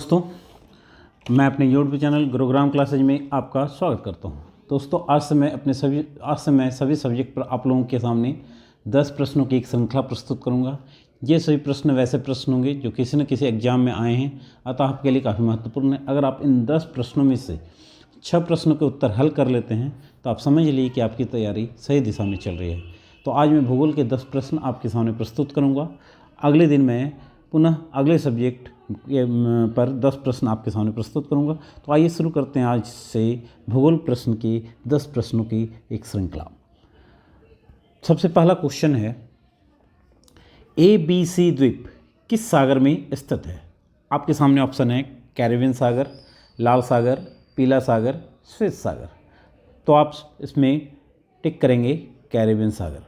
दोस्तों, मैं अपने यूट्यूब चैनल गुरुग्राम क्लासेज में आपका स्वागत करता हूं। दोस्तों, आज से मैं सभी सब्जेक्ट पर आप लोगों के सामने 10 प्रश्नों की एक श्रृंखला प्रस्तुत करूंगा। ये सभी प्रश्न वैसे प्रश्न होंगे जो किसी न किसी एग्जाम में आए हैं, अतः आपके लिए काफ़ी महत्वपूर्ण है। अगर आप इन 10 प्रश्नों में से 6 प्रश्नों के उत्तर हल कर लेते हैं तो आप समझ लीजिए कि आपकी तैयारी सही दिशा में चल रही है। तो आज मैं भूगोल के 10 प्रश्न आपके सामने प्रस्तुत करूँगा। अगले दिन मैं पुनः अगले सब्जेक्ट पर 10 प्रश्न आपके सामने प्रस्तुत करूंगा। तो आइए शुरू करते हैं आज से भूगोल प्रश्न की 10 प्रश्नों की एक श्रृंखला। सबसे पहला क्वेश्चन है, ABC द्वीप किस सागर में स्थित है? आपके सामने ऑप्शन है कैरिबियन सागर, लाल सागर, पीला सागर, श्वेत सागर। तो आप इसमें टिक करेंगे कैरिबियन सागर।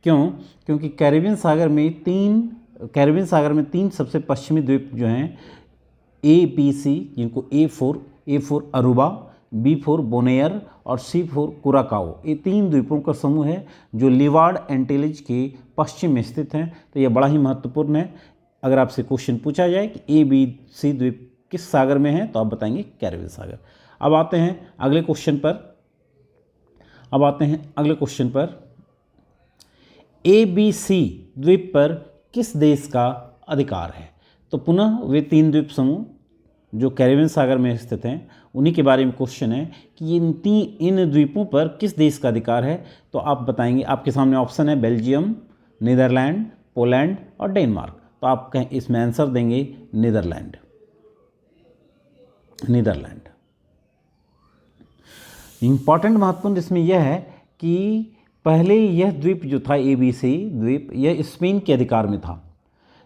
क्यों? क्योंकि कैरिबियन सागर में तीन सबसे पश्चिमी द्वीप जो हैं ABC, जिनको A4 अरुबा, B4 बोनेयर और C4 कुराकाओ, ये 3 द्वीपों का समूह है जो लीवार्ड एंटिलीज के पश्चिम में स्थित हैं। तो ये बड़ा ही महत्वपूर्ण है। अगर आपसे क्वेश्चन पूछा जाए कि ABC द्वीप किस सागर में है तो आप बताएंगे कैरिबियन सागर। अब आते हैं अगले क्वेश्चन पर। ABC द्वीप पर किस देश का अधिकार है? तो पुनः वे 3 द्वीप समूह जो कैरिबियन सागर में स्थित हैं उन्हीं के बारे में क्वेश्चन है कि इन द्वीपों पर किस देश का अधिकार है। तो आप बताएंगे। आपके सामने ऑप्शन है बेल्जियम, नीदरलैंड, पोलैंड और डेनमार्क। तो आप इसमें आंसर देंगे नीदरलैंड। इंपॉर्टेंट महत्वपूर्ण इसमें यह है कि पहले यह द्वीप जो था ABC द्वीप, यह स्पेन के अधिकार में था,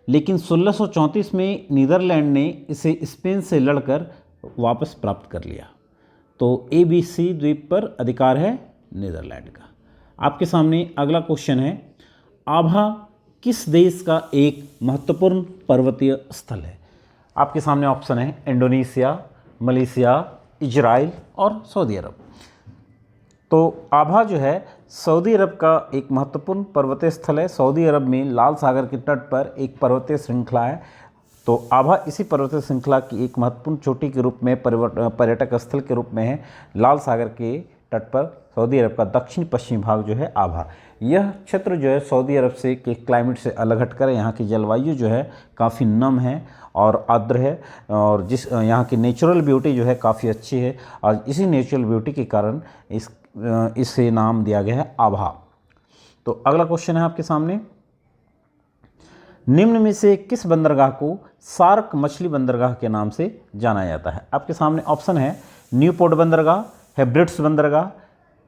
लेकिन 1634 में नीदरलैंड ने इसे स्पेन से लड़कर वापस प्राप्त कर लिया। तो ABC द्वीप पर अधिकार है नीदरलैंड का। आपके सामने अगला क्वेश्चन है, आभा किस देश का एक महत्वपूर्ण पर्वतीय स्थल है? आपके सामने ऑप्शन है इंडोनेशिया, मलेशिया, इजराइल और सऊदी अरब। तो आभा जो है सऊदी अरब का एक महत्वपूर्ण पर्वतीय स्थल है। सऊदी अरब में लाल सागर के तट पर एक पर्वतीय श्रृंखला है। तो आभा इसी पर्वतीय श्रृंखला की एक महत्वपूर्ण चोटी के रूप में पर्यटक स्थल के रूप में है। लाल सागर के तट पर सऊदी अरब का दक्षिण पश्चिमी भाग जो है आभा। यह क्षेत्र जो है सऊदी अरब से के क्लाइमेट से अलग हटकर यहाँ की जलवायु जो है काफ़ी नम है और आर्द्र है, और यहाँ की नेचुरल ब्यूटी जो है काफ़ी अच्छी है, और इसी नेचुरल ब्यूटी के कारण इसे नाम दिया गया है आभा। तो अगला क्वेश्चन है आपके सामने, निम्न में से किस बंदरगाह को सार्क मछली बंदरगाह के नाम से जाना जाता है? आपके सामने ऑप्शन है न्यूपोर्ट बंदरगाह, हेब्रिड्स बंदरगाह,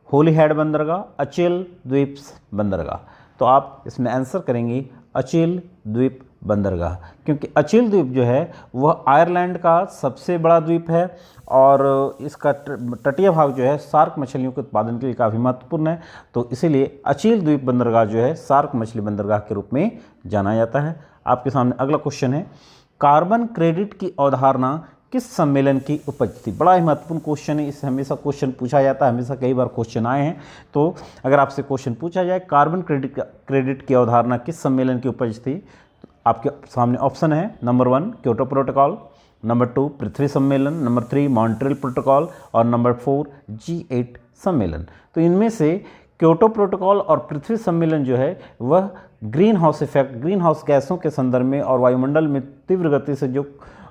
होलीहेड बंदरगाह, अचेल द्वीप बंदरगाह। तो आप इसमें आंसर करेंगे अचेल द्वीप बंदरगाह, क्योंकि अचेल द्वीप जो है वह आयरलैंड का सबसे बड़ा द्वीप है और इसका तटीय भाग जो है सार्क मछलियों के उत्पादन के लिए काफ़ी महत्वपूर्ण है। तो इसीलिए अचेल द्वीप बंदरगाह जो है सार्क मछली बंदरगाह के रूप में जाना जाता है। आपके सामने अगला क्वेश्चन है, कार्बन क्रेडिट की अवधारणा किस सम्मेलन की उपज थी? बड़ा ही महत्वपूर्ण क्वेश्चन है। इससे हमेशा क्वेश्चन पूछा जाता है, हमेशा कई बार क्वेश्चन आए हैं। तो अगर आपसे क्वेश्चन पूछा जाए कार्बन क्रेडिट की अवधारणा किस सम्मेलन की उपज थी, आपके सामने ऑप्शन है नंबर 1 क्योटो प्रोटोकॉल, नंबर 2 पृथ्वी सम्मेलन, नंबर 3 मॉन्ट्रियल प्रोटोकॉल और नंबर 4 G8 सम्मेलन। तो इनमें से क्योटो प्रोटोकॉल और पृथ्वी सम्मेलन जो है वह ग्रीन हाउस गैसों के संदर्भ में और वायुमंडल में तीव्र गति से जो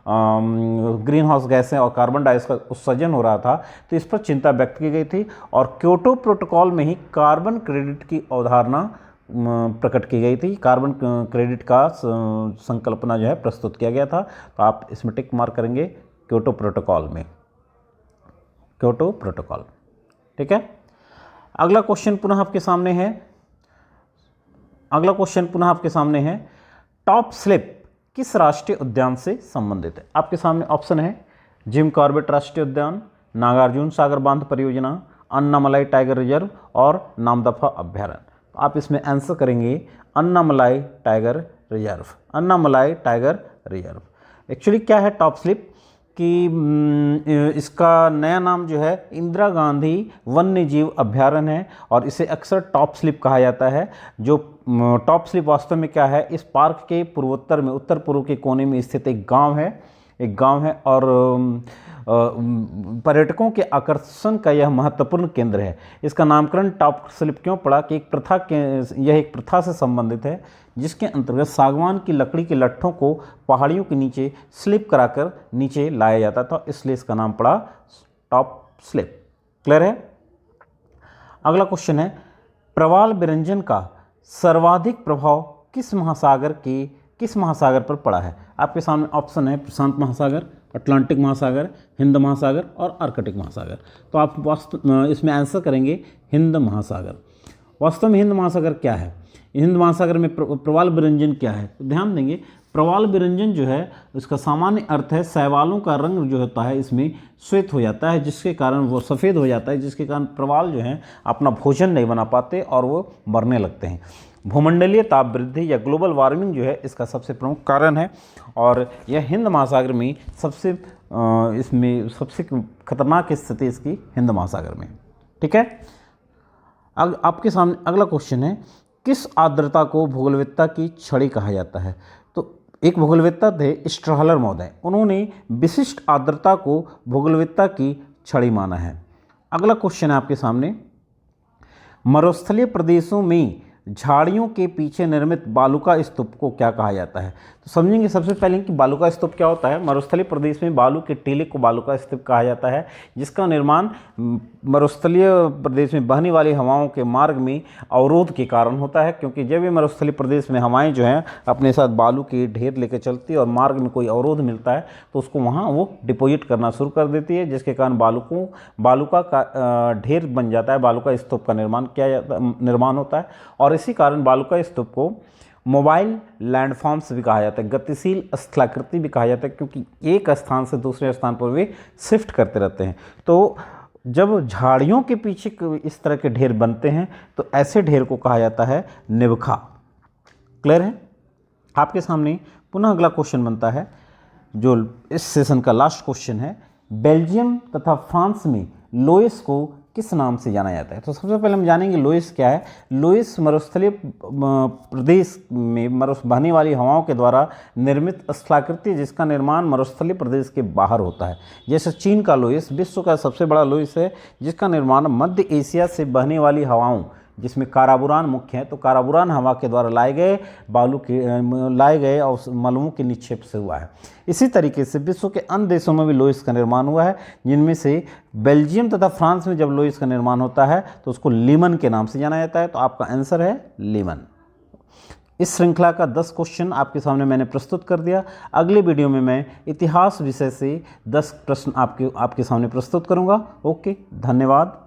ग्रीन हाउस गैसें और कार्बन डाइऑक्साइड का उत्सर्जन हो रहा था, तो इस पर चिंता व्यक्त की गई थी, और क्योटो प्रोटोकॉल में ही कार्बन क्रेडिट की अवधारणा प्रकट की गई थी। कार्बन क्रेडिट का संकल्पना जो है प्रस्तुत किया गया था। तो आप इसमें टिक मार्क करेंगे क्योटो प्रोटोकॉल में, क्योटो प्रोटोकॉल। ठीक है। अगला क्वेश्चन पुनः आपके सामने है, टॉप स्लिप किस राष्ट्रीय उद्यान से संबंधित है? आपके सामने ऑप्शन है जिम कॉर्बेट राष्ट्रीय उद्यान, नागार्जुन सागर बांध परियोजना, अन्नामलाई टाइगर रिजर्व और नामदफा अभ्यारण्य। आप इसमें आंसर करेंगे अन्नामलाई टाइगर रिजर्व। एक्चुअली क्या है टॉप स्लिप कि इसका नया नाम जो है इंदिरा गांधी वन्य जीव अभ्यारण्य है, और इसे अक्सर टॉप स्लिप कहा जाता है। जो टॉप स्लिप वास्तव में क्या है, इस पार्क के पूर्वोत्तर में उत्तर पूर्व के कोने में स्थित एक गांव है। एक गांव है और पर्यटकों के आकर्षण का यह महत्वपूर्ण केंद्र है। इसका नामकरण टॉप स्लिप क्यों पड़ा कि यह एक प्रथा से संबंधित है जिसके अंतर्गत सागवान की लकड़ी के लट्ठों को पहाड़ियों के नीचे स्लिप कराकर नीचे लाया जाता था, इसलिए इसका नाम पड़ा टॉप स्लिप। क्लियर है। अगला क्वेश्चन है, प्रवाल विरंजन का सर्वाधिक प्रभाव किस महासागर पर पड़ा है? आपके सामने ऑप्शन है प्रशांत महासागर, अटलांटिक महासागर, हिंद महासागर और आर्कटिक महासागर। तो आप इसमें आंसर करेंगे हिंद महासागर। वास्तव में हिंद महासागर क्या है, हिंद महासागर में प्रवाल विरंजन क्या है? तो ध्यान देंगे, प्रवाल विरंजन जो है इसका सामान्य अर्थ है शैवालों का रंग जो होता है इसमें श्वेत हो जाता है, जिसके कारण वो सफ़ेद हो जाता है, जिसके कारण प्रवाल जो है अपना भोजन नहीं बना पाते और वो मरने लगते हैं। भूमंडलीय ताप वृद्धि या ग्लोबल वार्मिंग जो है इसका सबसे प्रमुख कारण है और यह हिंद महासागर में इसमें सबसे खतरनाक स्थिति इसकी हिंद महासागर में। ठीक है। आपके सामने अगला क्वेश्चन है, किस आर्द्रता को भूगोलविदता की छड़ी कहा जाता है? तो एक भूगोलविद्ता थे स्ट्रहलर महोदय, उन्होंने विशिष्ट आर्द्रता को भूगोलविद्ता की छड़ी माना है। अगला क्वेश्चन है आपके सामने, मरुस्थलीय प्रदेशों में झाड़ियों के पीछे निर्मित बालू का स्तूप को क्या कहा जाता है? तो समझेंगे सबसे पहले कि बालू का स्तूप क्या होता है। मरुस्थलीय प्रदेश में बालू के टीले को बालू का स्तूप कहा जाता है, जिसका निर्माण मरुस्थलीय प्रदेश में बहने वाली हवाओं के मार्ग में अवरोध के कारण होता है, क्योंकि जब भी मरुस्थलीय प्रदेश में हवाएं जो हैं अपने साथ बालू के ढेर लेकर चलती है और मार्ग में कोई अवरोध मिलता है तो उसको वहाँ वो डिपोजिट करना शुरू कर देती है, जिसके कारण बालू का ढेर बन जाता है, बालू का स्तूप का निर्माण होता है। और इसी कारण बालू का स्तूप को मोबाइल लैंडफॉर्म्स भी कहा जाता है, गतिशील स्थलाकृति भी कहा जाता है, क्योंकि एक स्थान से दूसरे स्थान पर वे शिफ्ट करते रहते हैं। तो जब झाड़ियों के पीछे इस तरह के ढेर बनते हैं तो ऐसे ढेर को कहा जाता है निवखा। क्लियर है। आपके सामने पुनः अगला क्वेश्चन बनता है जो इस सेशन का लास्ट क्वेश्चन है, बेल्जियम तथा फ्रांस में लोएस को किस नाम से जाना जाता है? तो सबसे पहले हम जानेंगे लोएस क्या है। लोएस मरुस्थलीय प्रदेश में बहने वाली हवाओं के द्वारा निर्मित स्थलाकृति जिसका निर्माण मरुस्थलीय प्रदेश के बाहर होता है। जैसे चीन का लोएस विश्व का सबसे बड़ा लोएस है, जिसका निर्माण मध्य एशिया से बहने वाली हवाओं जिसमें काराबुरान मुख्य है, तो काराबुरान हवा के द्वारा लाए गए और मलबों के निक्षेप से हुआ है। इसी तरीके से विश्व के अन्य देशों में भी लोएस का निर्माण हुआ है, जिनमें से बेल्जियम तथा फ्रांस में जब लोएस का निर्माण होता है तो उसको लीमन के नाम से जाना जाता है। तो आपका आंसर है लीमन। इस श्रृंखला का 10 क्वेश्चन आपके सामने मैंने प्रस्तुत कर दिया। अगले वीडियो में मैं इतिहास विषय से 10 प्रश्न आपके सामने प्रस्तुत करूंगा। ओके, धन्यवाद।